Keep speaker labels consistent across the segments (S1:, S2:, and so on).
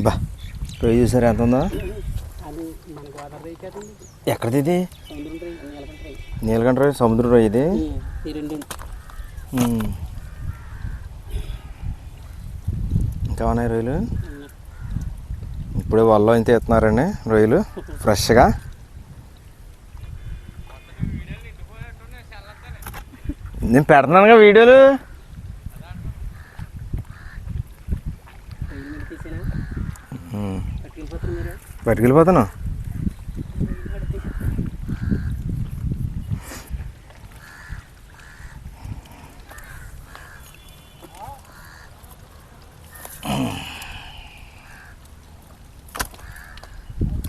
S1: బా రొయ్య చూసారు ఎంత ఉందో. ఎక్కడిది ఇది? నీలకంఠ రొయ్య, సముద్రం రొయ్య ఇది. ఇంకా ఉన్నాయి రొయ్యలు. ఇప్పుడే వల్ల ఇంత ఎత్తున్నారండి రొయ్యలు ఫ్రెష్గా. నేను పెడుతున్నానుగా వీడియోలు. పట్టుకెళ్ళిపోతాను.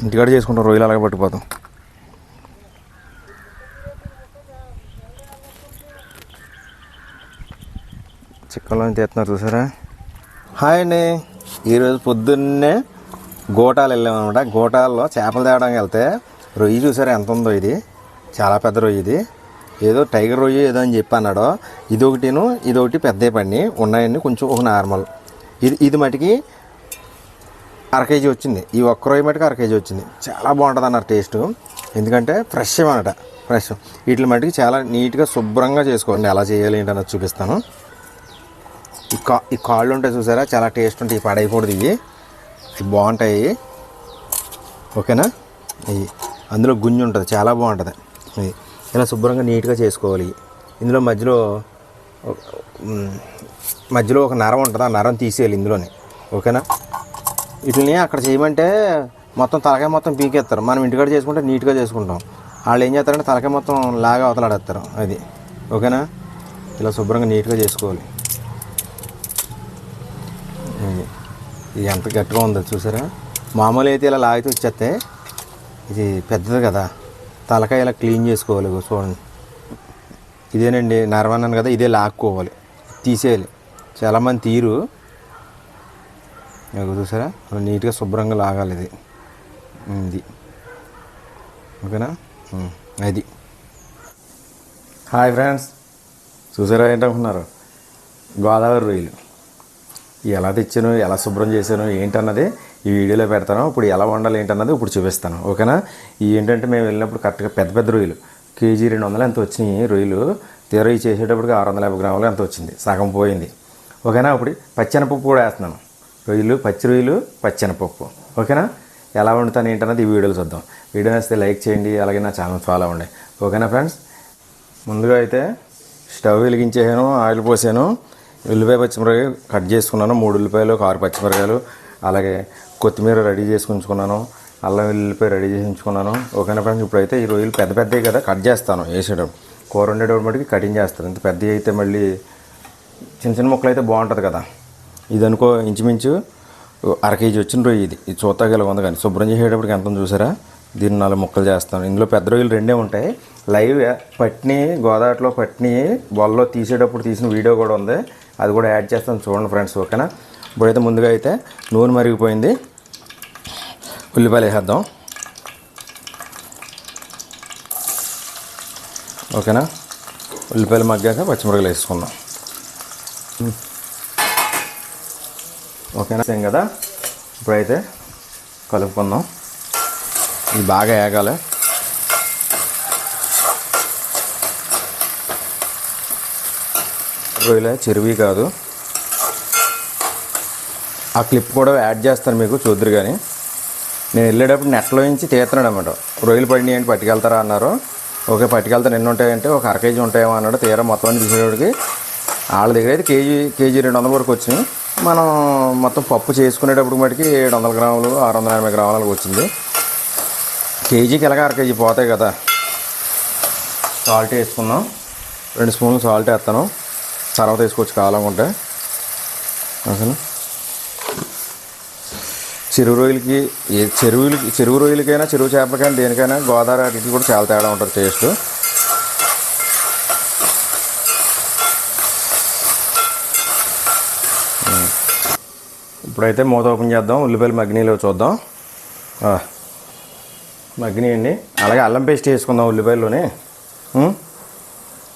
S1: ఇంటికాడ చేసుకుంటాం రొయ్యలు, అలాగే పట్టుకుపోతాం. చిక్కలో తీస్తున్నారు చూసారా. హాయ్ అండి. ఈరోజు పొద్దున్నే గోటాలు వెళ్ళామన్నమాట. గోటాల్లో చేపలు తేవడానికి వెళ్తే రొయ్యి చూసారా ఎంత ఉందో. ఇది చాలా పెద్ద రొయ్యి. ఇది ఏదో టైగర్ రొయ్యి ఏదో అని చెప్పి అన్నాడు. ఇదొకటి పెద్ద పడిని ఉన్నాయండి, కొంచెం ఒక నార్మల్. ఇది మటుకి 1/2 కేజీ వచ్చింది. ఈ ఒక్క రొయ్యి మటుకు 1/2 కేజీ వచ్చింది. చాలా బాగుంటుంది అన్నారు టేస్ట్, ఎందుకంటే ఫ్రెష్ అన్నమాట. ఫ్రెష్ వీటి మటుకి చాలా నీట్గా శుభ్రంగా చేసుకోండి. ఎలా చేయాలి ఏంటన్నది చూపిస్తాను. ఈ కాళ్ళు ఉంటాయి చూసారా, చాలా టేస్ట్ ఉంటాయి. ఈ పడైకూడదు, ఇవి బాగుంటాయి. ఓకేనా. ఇవి అందులో గుంజు ఉంటుంది, చాలా బాగుంటుంది. ఇది ఇలా శుభ్రంగా నీట్గా చేసుకోవాలి. ఇందులో మధ్యలో ఒక నరం ఉంటుంది, ఆ నరం తీసేయాలి ఇందులోనే. ఓకేనా. వీటిని అక్కడ చేయమంటే మొత్తం తలకాయ మొత్తం పీకేస్తారు. మనం ఇంటికాడ చేసుకుంటే నీట్గా చేసుకుంటాం. వాళ్ళు ఏం చేస్తారంటే తలకాయ మొత్తం లాగా అవతలాడేస్తారు. అది ఓకేనా. ఇలా శుభ్రంగా నీట్గా చేసుకోవాలి. ఇది ఎంత గట్టిగా ఉందో చూసారా. మామూలు అయితే ఇలా లాగితే వచ్చేస్తే, ఇది పెద్దది కదా, తలకాయ ఇలా క్లీన్ చేసుకోవాలి. చూడండి, ఇదేనండి నరవన్నాను కదా, ఇదే లాక్కోవాలి, తీసేయాలి. చాలామంది తీరు. చూసారా, అలా నీట్గా శుభ్రంగా లాగాలి. ఇది ఓకేనా. అది హాయ్ ఫ్రెండ్స్, చూసారా ఏంటనుకున్నారు, గోదావరి రొయ్యలు ఎలా తెచ్చాను, ఎలా శుభ్రం చేశాను ఏంటన్నది ఈ వీడియోలో పెడతాను. ఇప్పుడు ఎలా వండాలి ఏంటన్నది ఇప్పుడు చూపిస్తాను. ఓకేనా. ఏంటంటే మేము వెళ్ళినప్పుడు కరెక్ట్గా పెద్ద రొయ్యలు కేజీ 200 ఎంత వచ్చినాయి రొయ్యలు. తీరా చేసేటప్పటికి 650 గ్రాములు ఎంత వచ్చింది, సగం పోయింది. ఓకేనా. ఇప్పుడు పచ్చెనపప్పు కూడా వేస్తున్నాను. పచ్చి రొయ్యలు పచ్చెనపప్పు. ఓకేనా. ఎలా వండుతాను ఏంటన్నది ఈ వీడియోలో చూద్దాం. వీడియో నచ్చితే లైక్ చేయండి, అలాగే నా ఛానల్ ఫాలో అవ్వండి. ఓకేనా ఫ్రెండ్స్. ముందుగా అయితే స్టవ్ వెలిగించేసాను, ఆయిల్ పోసాను, ఉల్లిపాయ పచ్చిమిరకాయ కట్ చేసుకున్నాను. 3 ఉల్లిపాయలు, 6 పచ్చిమిరకాయలు, అలాగే కొత్తిమీర రెడీ చేసి ఉంచుకున్నాను, అల్లం వెల్లుల్లిపాయ రెడీ చేసి ఉంచుకున్నాను. ఓకేనా ఫ్రెండ్స్. ఇప్పుడైతే ఈ రొయ్యలు పెద్దవి కదా కట్ చేస్తాను. వేసేటప్పుడు కూర వండేటప్పుడు మటుకి కటింగ్ చేస్తాను. ఇంత పెద్దవి అయితే మళ్ళీ చిన్న ముక్కలు అయితే బాగుంటుంది కదా. ఇది అనుకో ఇంచుమించు 1/2 కేజీ వచ్చిన రొయ్యి. ఇది చూస్తాకి ఇలా ఉంది, కానీ శుభ్రం చేసేటప్పటికి ఎంత చూసారా. దీన్ని 4 ముక్కలు చేస్తాను. ఇందులో పెద్ద రొయ్యలు 2 ఉంటాయి. లైవ్ పట్ని గోదావరిలో పట్ని బొల్లో తీసేటప్పుడు తీసిన వీడియో కూడా ఉంది, అది కూడా యాడ్ చేస్తాను చూడండి ఫ్రెండ్స్. ఓకేనా. ఇప్పుడైతే ముందుగా అయితే నూనె మరిగిపోయింది, ఉల్లిపాయలు వేసేద్దాం. ఓకేనా. ఉల్లిపాయలు మగ్గాక పచ్చిమిరపకాయలు వేసుకుందాం. ఓకేనా. సేమ్ కదా. ఇప్పుడైతే కలుపుకుందాం. ఇది బాగా వేగాలి. రొయ్యలే చెరువి కాదు. ఆ క్లిప్ కూడా యాడ్ చేస్తాను మీకు, చూద్దరు. కానీ నేను వెళ్ళేటప్పుడు నెట్లో నుంచి తీస్తున్నాడు అన్నమాట. రొయ్యలు పడినాయి ఏంటి పట్టుకెళ్తారా అన్నారు. ఓకే పట్టుకెళ్తాను. ఎన్ని ఉంటాయంటే ఒక 1/2 కేజీ ఉంటాయేమో అన్నాడు. తీరా మొత్తం అన్ని తీసేటప్పటికి వాళ్ళ దగ్గర అయితే కేజీ 200 వరకు వచ్చినాయి. మనం మొత్తం పప్పు చేసుకునేటప్పుడు మటుకి 700 గ్రాములు 680 గ్రాములకు వచ్చింది. కేజీకి ఎలాగ 1/2 కేజీ పోతాయి కదా. సాల్ట్ వేసుకుందాం. 2 స్పూన్లు సాల్ట్ వేస్తాను, తర్వాత వేసుకోవచ్చు కావాలనుకుంటే. అసలు చెరువు రొయ్యలకి చెరువు రొయ్యలకైనా చెరువు చేపలకైనా దేనికైనా గోదావరి వాటికి కూడా చాలా తేడా ఉంటుంది టేస్ట్. ఇప్పుడైతే మూత ఓపెన్ చేద్దాం. ఉల్లిపాయలు మగ్గినీలో చూద్దాం. మగ్గినాయండి. అలాగే అల్లం పేస్ట్ వేసుకుందాం ఉల్లిపాయల్లోనే.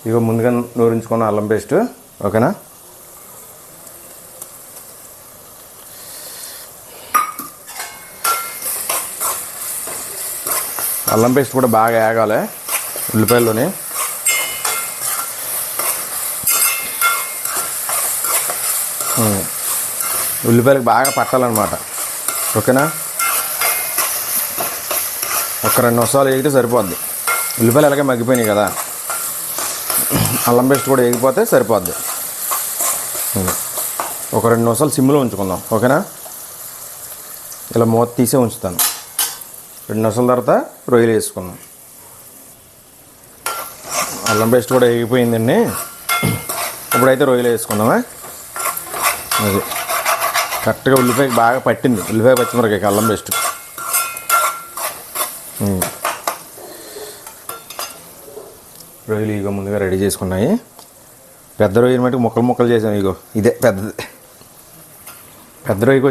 S1: ఇక ముందుగా నూరించుకున్న అల్లం పేస్ట్. ఓకేనా. అల్లం పేస్ట్ కూడా బాగా వేగాలి ఉల్లిపాయల్లోని. ఉల్లిపాయలకు బాగా పట్టాలన్నమాట. ఓకేనా, ఒక 2 నిమిషాలు వేగితే సరిపోద్ది. ఉల్లిపాయలు అలాగే మగ్గిపోయినాయి కదా, అల్లం పేస్ట్ కూడా వేగిపోతే సరిపోద్ది. ఒక 2 నిమిషాలు సిమ్లో ఉంచుకుందాం. ఓకేనా, ఇలా మూత తీసే ఉంచుతాను. 2 నిమిషాల తర్వాత రొయ్యలు వేసుకుందాం. అల్లం పేస్ట్ కూడా వేగిపోయిందండి. ఇప్పుడైతే రొయ్యలు వేసుకుందామా. అది కరెక్ట్గా ఉల్లిపాయ బాగా పట్టింది, ఉల్లిపాయ పచ్చిమిరపకాయ అల్లం పేస్ట్. రొయ్యలు ఇగో ముందుగా రెడీ చేసుకున్నాయి. పెద్ద రొయ్యలు మటుకు ముక్కలు చేసాం. ఇగో ఇదే పెద్దది, పెద్ద రొయ్యకి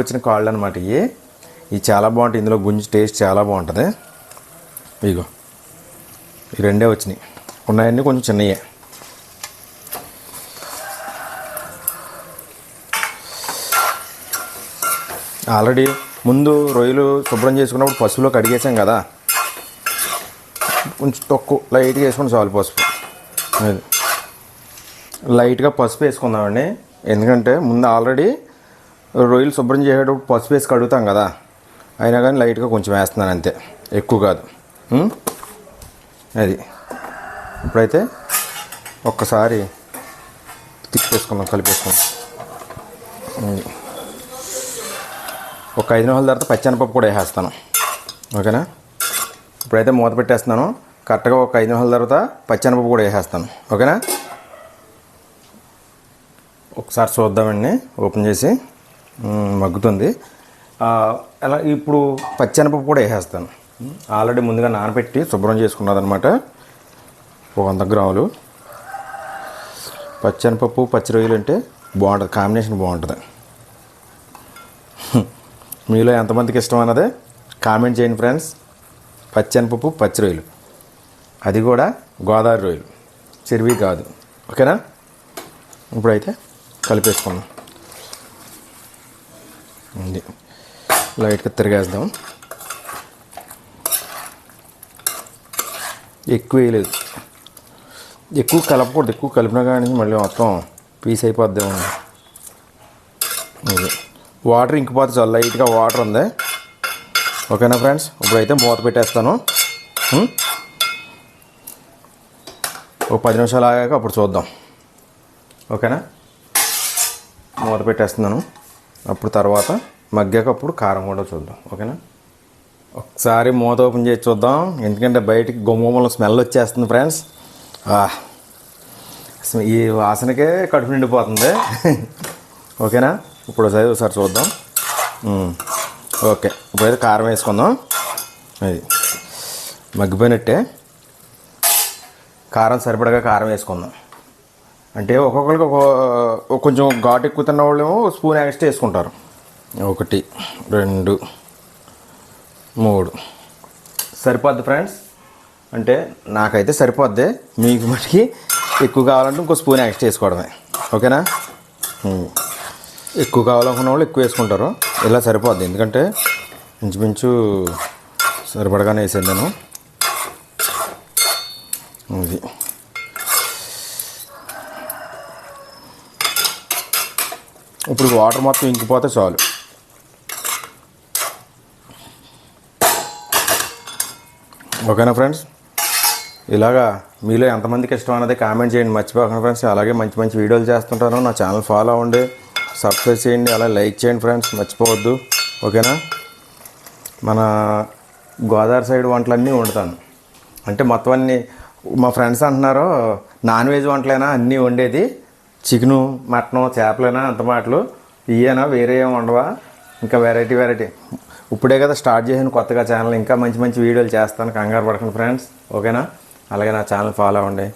S1: వచ్చిన కాళ్ళు అనమాట. ఇవి చాలా బాగుంటాయి. ఇందులో గుంజి టేస్ట్ చాలా బాగుంటుంది. ఇగో ఈ 2 వచ్చినాయి, ఉన్నాయన్నీ కొంచెం చిన్నయే. ఆల్రెడీ ముందు రొయ్యలు శుభ్రం చేసుకున్నప్పుడు పసుపులో కడిగేసాం కదా, కొంచెం తక్కువ లైట్గా వేసుకుని చాలు పసుపు. అది లైట్గా పసుపు వేసుకుందామండి, ఎందుకంటే ముందు ఆల్రెడీ రొయ్యలు శుభ్రం చేసేటప్పుడు పసుపు వేసి కడుగుతాం కదా, అయినా కానీ లైట్గా కొంచెం వేస్తున్నాను అంతే, ఎక్కువ కాదు. అది ఇప్పుడైతే ఒక్కసారి తిప్పేసుకుందాం, కలిపేసుకుందాం. ఒక 5 నిమిషాల తర్వాత పచ్చెనపప్పు కూడా వేసేస్తాను. ఓకేనా, ఇప్పుడైతే మూత పెట్టేస్తున్నాను. కరెక్ట్గా ఒక 5 నిమిషాల తర్వాత పచ్చెనపప్పు కూడా వేసేస్తాను. ఓకేనా, ఒకసారి చూద్దామండి, ఓపెన్ చేసి. మగ్గుతుంది. అలా ఇప్పుడు పచ్చెనపప్పు కూడా వేసేస్తాను. ఆల్రెడీ ముందుగా నానబెట్టి శుభ్రం చేసుకున్నదనమాట. 100 గ్రాములు పచ్చెనపప్పు, పచ్చి రొయ్యలు అంటే బాగుంటుంది, కాంబినేషన్ బాగుంటుంది. మీలో ఎంతమందికి ఇష్టం అన్నదే కామెంట్ చేయండి ఫ్రెండ్స్. పచ్చెనపప్పు, పచ్చి రొయ్యలు, అది కూడా గోదావరి రొయ్యలు, చెరువి కాదు. ఓకేనా, ఇప్పుడైతే కలిపేసుకుందాం. ఇది లైట్గా తిరిగేద్దాం. ఎక్కువ వేయలేదు, ఎక్కువ కలపకూడదు. ఎక్కువ కలిపినా కానీ మళ్ళీ మొత్తం పీస్ అయిపోద్దాం. ఇది వాటర్ ఇంకిపోతే చాలా లైట్గా వాటర్ ఉంది. ఓకేనా ఫ్రెండ్స్, ఇప్పుడైతే మూత పెట్టేస్తాను. ఒక 10 నిమిషాలు ఆగాక అప్పుడు చూద్దాం. ఓకేనా, మూత పెట్టేస్తున్నాను. అప్పుడు తర్వాత మగ్గాక అప్పుడు కారం కూడా చూద్దాం. ఓకేనా, ఒకసారి మూత ఓపెన్ చేసి చూద్దాం, ఎందుకంటే బయటికి గుమ్మల స్మెల్ వచ్చేస్తుంది ఫ్రెండ్స్. ఈ వాసనకే కడుపు నిండిపోతుంది. ఓకేనా, ఇప్పుడు ఒకసారి చూద్దాం. ఓకే, ఇప్పుడైతే కారం వేసుకుందాం. అది మగ్గిపోయినట్టే. కారం సరిపడగా కారం వేసుకుందాం. అంటే ఒక్కొక్కరికి కొంచెం ఘాటు ఎక్కువ తిన్న వాళ్ళేమో స్పూన్ ఎక్స్ట్రా వేసుకుంటారు. 1 2 3 సరిపోద్ది ఫ్రెండ్స్. అంటే నాకైతే సరిపోద్ది, మీకు మటుకి ఎక్కువ కావాలంటే ఇంకో స్పూన్ ఎక్స్ట్రా వేసుకోవడమే. ఓకేనా, ఎక్కువ కావాలనుకున్న వాళ్ళు ఎక్కువ వేసుకుంటారు. ఇలా సరిపోద్ది, ఎందుకంటే ఇంచుమించు సరిపడగానే వేసాను నేను. ఇది ఇప్పుడు వాటర్ మొత్తం ఇంకిపోతే చాలు. ఓకేనా ఫ్రెండ్స్, ఇలాగా మీలో ఎంతమందికి ఇష్టం అన్నది కామెంట్ చేయండి, మర్చిపోకండి ఫ్రెండ్స్. అలాగే మంచి మంచి వీడియోలు చేస్తుంటాను. నా ఛానల్ ఫాలో అవ్వండి, సబ్స్క్రైబ్ చేయండి, అలా లైక్ చేయండి ఫ్రెండ్స్, మర్చిపోవద్దు. ఓకేనా, మన గోదావరి సైడ్ వంటలన్నీ వండుతాను. అంటే మొత్తం అన్నీ మా ఫ్రెండ్స్ అంటున్నారు, నాన్ వెజ్ వంటలైనా అన్నీ వండేది, చికెను, మటను, చేపలైనా అంత మాటలు, ఇవేనా వేరే ఏమి వండవా, ఇంకా వెరైటీ ఇప్పుడే కదా స్టార్ట్ చేసాను కొత్తగా ఛానల్. ఇంకా మంచి మంచి వీడియోలు చేస్తాను, కంగారు పడకండి ఫ్రెండ్స్. ఓకేనా, అలాగే నా ఛానల్ ఫాలో అవ్వండి.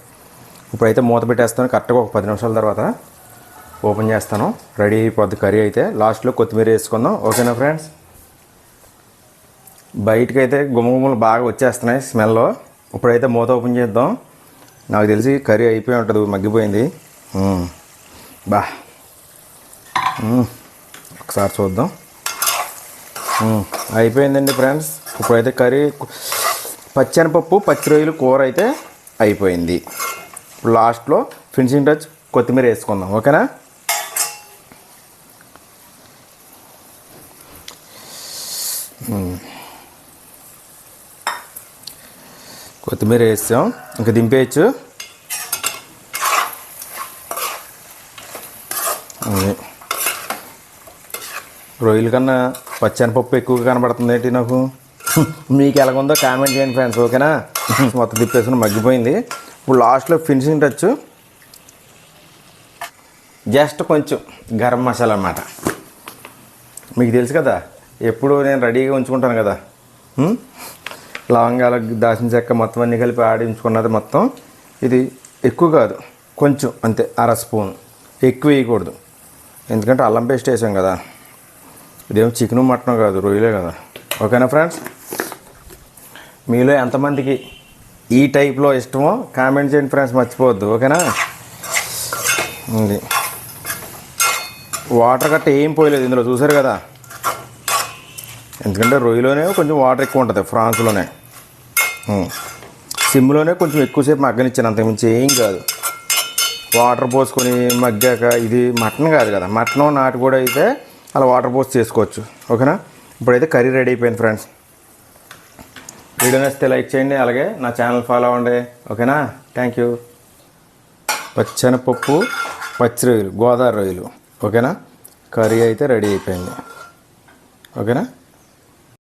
S1: ఇప్పుడైతే మూత పెట్టేస్తాను. కరెక్ట్గా ఒక 10 నిమిషాల తర్వాత ఓపెన్ చేస్తాను. రెడీ అయిపోద్ది కర్రీ. అయితే లాస్ట్లో కొత్తిమీర వేసుకుందాం. ఓకేనా ఫ్రెండ్స్, బయటకైతే గుమ్మలు బాగా వచ్చేస్తున్నాయి స్మెల్. ఇప్పుడైతే మూత ఓపెన్ చేద్దాం. నాకు తెలిసి కర్రీ అయిపోయి ఉంటుంది, మగ్గిపోయింది. ఒకసారి చూద్దాం. అయిపోయిందండి ఫ్రెండ్స్, ఇప్పుడైతే కర్రీ పచ్చెనపప్పు పచ్చి రొయ్యలు కూర అయితే అయిపోయింది. ఇప్పుడు లాస్ట్లో ఫినిషింగ్ టచ్ కొత్తిమీర వేసుకుందాం. ఓకేనా? కొత్తిమీర వేసాం, ఇంకా దింపేయచ్చు. రొయ్యల కన్నా పచ్చెనపప్పు ఎక్కువగా కనబడుతుంది ఏంటి నాకు? మీకు ఎలాగుందో కామెంట్ చేయండి ఫ్రెండ్స్. ఓకేనా? మొత్తం తిప్పేసుకుని మగ్గిపోయింది. ఇప్పుడు లాస్ట్లో ఫినిషింగ్ టచ్ జస్ట్ కొంచెం గరం మసాలా అన్నమాట. మీకు తెలుసు కదా, ఎప్పుడు నేను రెడీగా ఉంచుకుంటాను కదా. లవంగాలు, దాల్చిన చెక్క మొత్తం అన్నీ కలిపి ఆడించుకున్నది మొత్తం. ఇది ఎక్కువ కాదు, కొంచెం అంతే, అర స్పూన్, ఎక్కువ వేయకూడదు. ఎందుకంటే అల్లం పేస్ట్ వేసాం కదా. ఇదేమో చికెను మటన్ కాదు, రొయ్యలే కదా. ఓకేనా ఫ్రెండ్స్? మీలో ఎంతమందికి ఈ టైప్లో ఇష్టమో కామెంట్ చేయండి ఫ్రెండ్స్, మర్చిపోవద్దు. ఓకేనా? ఉంది వాటర్ గట్ట ఏం పోయలేదు ఇందులో, చూసారు కదా. ఎందుకంటే రొయ్యలోనే కొంచెం వాటర్ ఎక్కువ ఉంటుంది, ఫ్రాన్స్లోనే. సిమ్లోనే కొంచెం ఎక్కువసేపు మగ్గనిచ్చాను, అంతకుమించి ఏం కాదు. వాటర్ పోసుకొని మగ్గాక, ఇది మటన్ కాదు కదా, మటన్ నాటు కూడా అయితే అలా వాటర్ పోసి చేసుకోవచ్చు. ఓకేనా? ఇప్పుడైతే కర్రీ రెడీ అయిపోయింది ఫ్రెండ్స్. వీడియో నచ్చితే లైక్ చేయండి, అలాగే నా ఛానల్ ఫాలో అవ్వండి. ఓకేనా? Thank you. పచ్చెనపప్పు పచ్చి రొయ్యలు, గోదావరి రొయ్యలు. ఓకేనా? కర్రీ అయితే రెడీ అయిపోయింది. ఓకేనా?